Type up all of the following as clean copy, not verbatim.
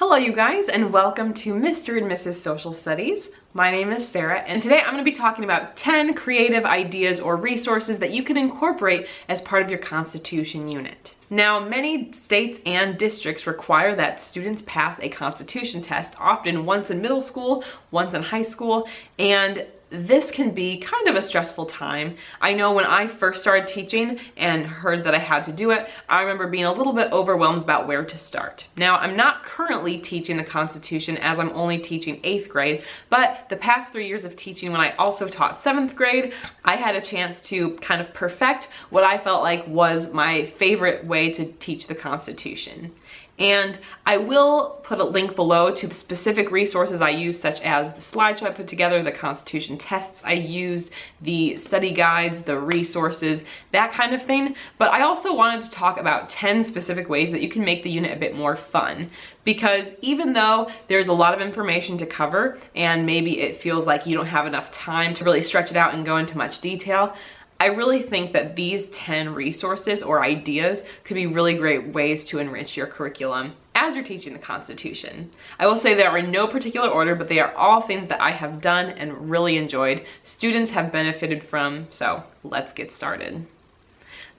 Hello you guys, and welcome to Mr. and Mrs. Social Studies. My name is Sarah, and today I'm going to be talking about 10 creative ideas or resources that you can incorporate as part of your Constitution unit. Now, many states and districts require that students pass a Constitution test, often once in middle school, once in high school, and this can be kind of a stressful time. I know when I first started teaching and heard that I had to do it, I remember being a little bit overwhelmed about where to start. Now, I'm not currently teaching the Constitution as I'm only teaching 8th grade, but the past 3 years of teaching when I also taught 7th grade, I had a chance to kind of perfect what I felt like was my favorite way to teach the Constitution. And I will put a link below to the specific resources I use, such as the slideshow I put together, the Constitution tests I used, the study guides, the resources, that kind of thing. But I also wanted to talk about 10 specific ways that you can make the unit a bit more fun. Because even though there's a lot of information to cover and maybe it feels like you don't have enough time to really stretch it out and go into much detail, I really think that these 10 resources or ideas could be really great ways to enrich your curriculum as you're teaching the Constitution. I will say they are in no particular order, but they are all things that I have done and really enjoyed, students have benefited from, so let's get started.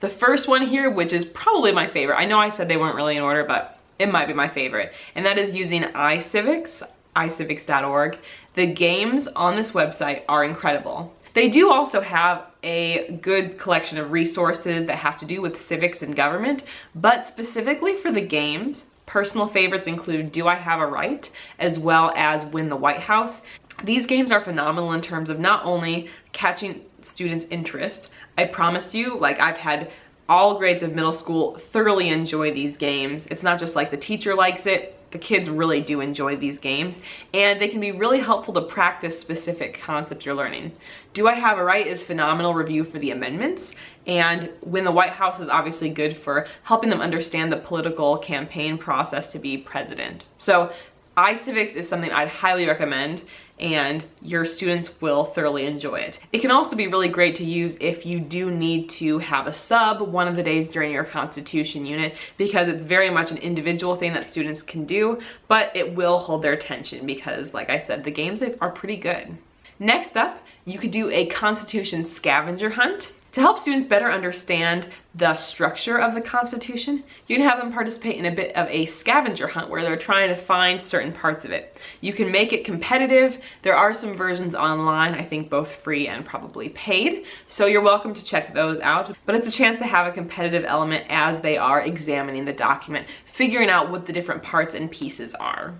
The first one here, which is probably my favorite, I know I said they weren't really in order, but it might be my favorite, and that is using ICivics, ICivics.org. The games on this website are incredible. They do also have a good collection of resources that have to do with civics and government, but specifically for the games, personal favorites include Do I Have a Right, as well as Win the White House. These games are phenomenal in terms of not only catching students' interest, I promise you, like I've had all grades of middle school thoroughly enjoy these games. It's not just like the teacher likes it, the kids really do enjoy these games, and they can be really helpful to practice specific concepts you're learning. Do I Have a Right is phenomenal review for the amendments, and Win the White House is obviously good for helping them understand the political campaign process to be president. So iCivics is something I'd highly recommend, and your students will thoroughly enjoy it. It can also be really great to use if you do need to have a sub one of the days during your Constitution unit, because it's very much an individual thing that students can do, but it will hold their attention because, like I said, the games are pretty good. Next up, you could do a Constitution scavenger hunt. To help students better understand the structure of the Constitution, you can have them participate in a bit of a scavenger hunt where they're trying to find certain parts of it. You can make it competitive. There are some versions online, I think both free and probably paid, so you're welcome to check those out. But it's a chance to have a competitive element as they are examining the document, figuring out what the different parts and pieces are.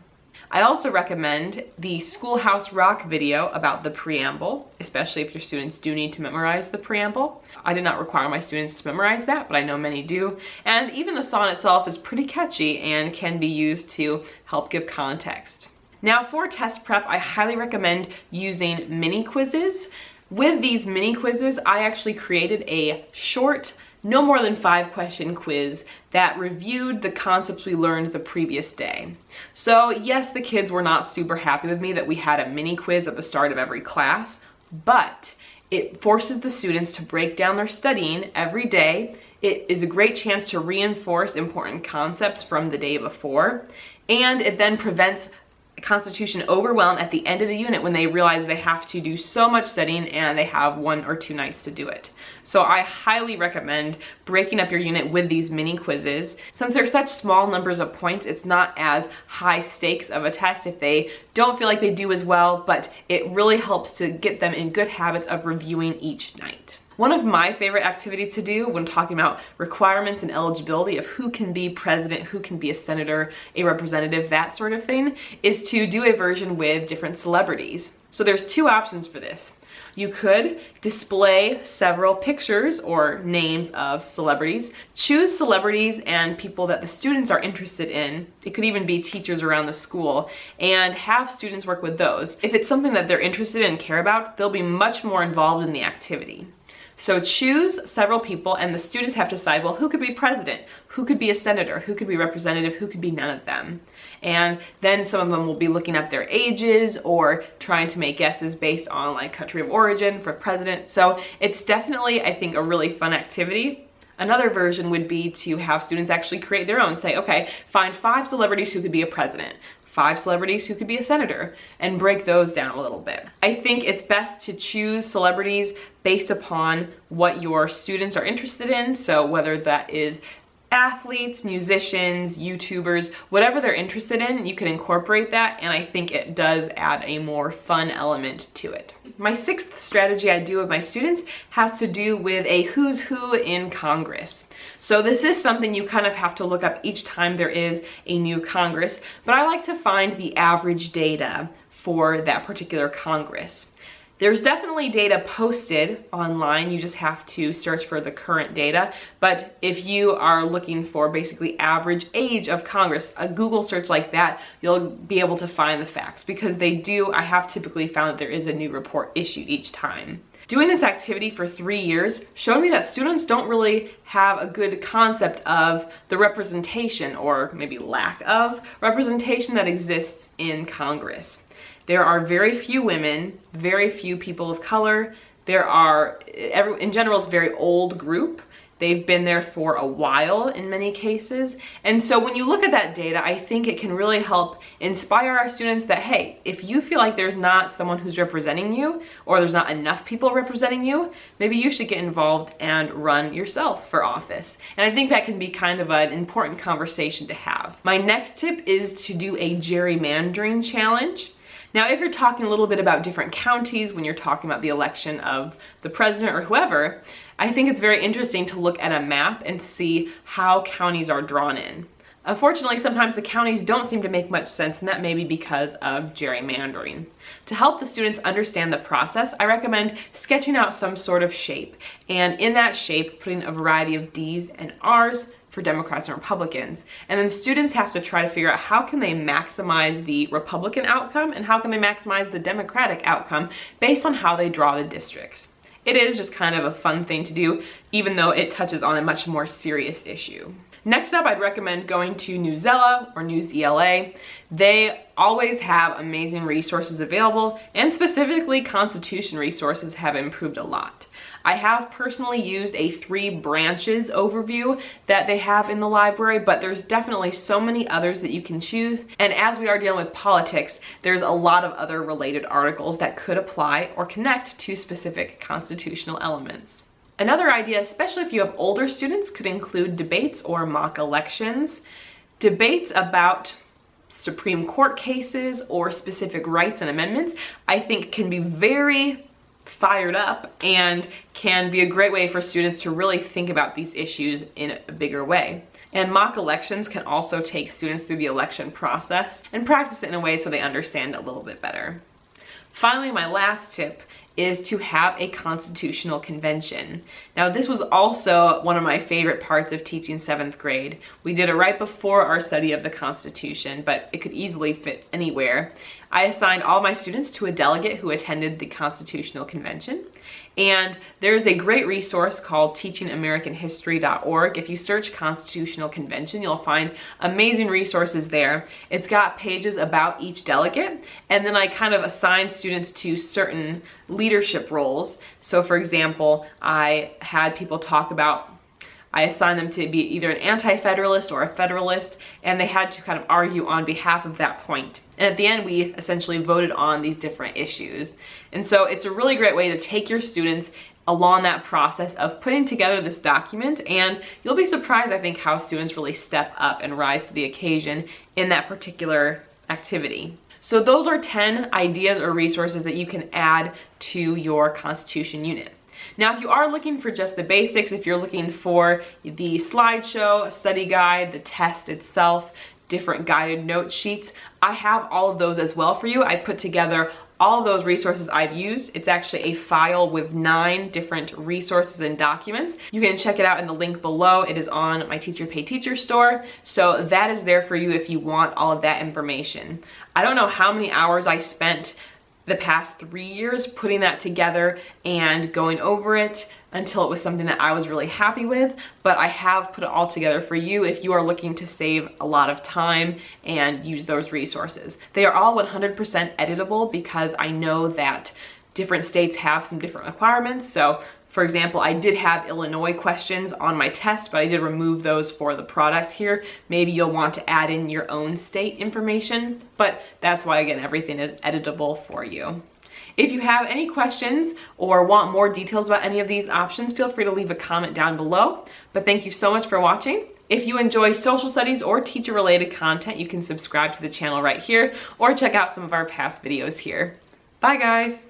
I also recommend the Schoolhouse Rock video about the preamble, especially if your students do need to memorize the preamble. I did not require my students to memorize that, but I know many do. And even the song itself is pretty catchy and can be used to help give context. Now for test prep, I highly recommend using mini quizzes. With these mini quizzes, I actually created a short, no more than 5-question quiz that reviewed the concepts we learned the previous day. So yes, the kids were not super happy with me that we had a mini quiz at the start of every class, but it forces the students to break down their studying every day. It is a great chance to reinforce important concepts from the day before, and it then prevents Constitution overwhelm at the end of the unit when they realize they have to do so much studying and they have 1 or 2 nights to do it. So I highly recommend breaking up your unit with these mini quizzes. Since they're such small numbers of points, it's not as high stakes of a test if they don't feel like they do as well, but it really helps to get them in good habits of reviewing each night. One of my favorite activities to do when talking about requirements and eligibility of who can be president, who can be a senator, a representative, that sort of thing, is to do a version with different celebrities. So there's 2 options for this. You could display several pictures or names of celebrities. Choose celebrities and people that the students are interested in. It could even be teachers around the school, and have students work with those. If it's something that they're interested in and care about, they'll be much more involved in the activity. So choose several people, and the students have to decide, well, who could be president? Who could be a senator? Who could be representative? Who could be none of them? And then some of them will be looking up their ages or trying to make guesses based on like country of origin for president. So it's definitely, I think, a really fun activity. Another version would be to have students actually create their own. Say, okay, find 5 celebrities who could be a president, 5 celebrities who could be a senator, and break those down a little bit. I think it's best to choose celebrities based upon what your students are interested in. So whether that is athletes, musicians, YouTubers, whatever they're interested in, you can incorporate that, and I think it does add a more fun element to it. My 6th strategy I do with my students has to do with a who's who in Congress. So this is something you kind of have to look up each time there is a new Congress, but I like to find the average data for that particular Congress. There's definitely data posted online, you just have to search for the current data, but if you are looking for basically average age of Congress, a Google search like that, you'll be able to find the facts, because I have typically found that there is a new report issued each time. Doing this activity for 3 years showed me that students don't really have a good concept of the representation, or maybe lack of representation, that exists in Congress. There are very few women, very few people of color. In general, it's a very old group. They've been there for a while in many cases. And so when you look at that data, I think it can really help inspire our students that, hey, if you feel like there's not someone who's representing you, or there's not enough people representing you, maybe you should get involved and run yourself for office. And I think that can be kind of an important conversation to have. My next tip is to do a gerrymandering challenge. Now, if you're talking a little bit about different counties when you're talking about the election of the president or whoever, I think it's very interesting to look at a map and see how counties are drawn in. Unfortunately, sometimes the counties don't seem to make much sense, and that may be because of gerrymandering. To help the students understand the process, I recommend sketching out some sort of shape, and in that shape, putting a variety of D's and R's for Democrats and Republicans. And then students have to try to figure out how can they maximize the Republican outcome and how can they maximize the Democratic outcome based on how they draw the districts. It is just kind of a fun thing to do, even though it touches on a much more serious issue. Next up, I'd recommend going to Newsela or Newsela. They always have amazing resources available, and specifically Constitution resources have improved a lot. I have personally used a 3 branches overview that they have in the library, but there's definitely so many others that you can choose. And as we are dealing with politics, there's a lot of other related articles that could apply or connect to specific constitutional elements. Another idea, especially if you have older students, could include debates or mock elections. Debates about Supreme Court cases or specific rights and amendments, I think can be very fired up and can be a great way for students to really think about these issues in a bigger way. And mock elections can also take students through the election process and practice it in a way so they understand it a little bit better. Finally, my last tip is to have a constitutional convention. Now, this was also one of my favorite parts of teaching 7th grade. We did it right before our study of the Constitution, but it could easily fit anywhere. I assigned all my students to a delegate who attended the Constitutional Convention, and there's a great resource called teachingamericanhistory.org. If you search Constitutional Convention, you'll find amazing resources there. It's got pages about each delegate, and then I kind of assigned students to certain leadership roles. So for example, I had people talk about, I assigned them to be either an anti-federalist or a federalist, and they had to kind of argue on behalf of that point. And at the end, we essentially voted on these different issues. And so it's a really great way to take your students along that process of putting together this document, and you'll be surprised, I think, how students really step up and rise to the occasion in that particular activity. So those are 10 ideas or resources that you can add to your Constitution unit. Now, if you are looking for just the basics, if you're looking for the slideshow, study guide, the test itself, different guided note sheets, I have all of those as well for you. I put together all of those resources I've used. It's actually a file with 9 different resources and documents. You can check it out in the link below. It is on my Teacher Pay Teacher store. So that is there for you if you want all of that information. I don't know how many hours I spent the past 3 years putting that together and going over it until it was something that I was really happy with, but I have put it all together for you if you are looking to save a lot of time and use those resources. They are all 100% editable because I know that different states have some different requirements. So For example, I did have Illinois questions on my test, but I did remove those for the product here. Maybe you'll want to add in your own state information, but that's why, again, everything is editable for you. If you have any questions or want more details about any of these options, feel free to leave a comment down below. But thank you so much for watching. If you enjoy social studies or teacher-related content, you can subscribe to the channel right here or check out some of our past videos here. Bye, guys.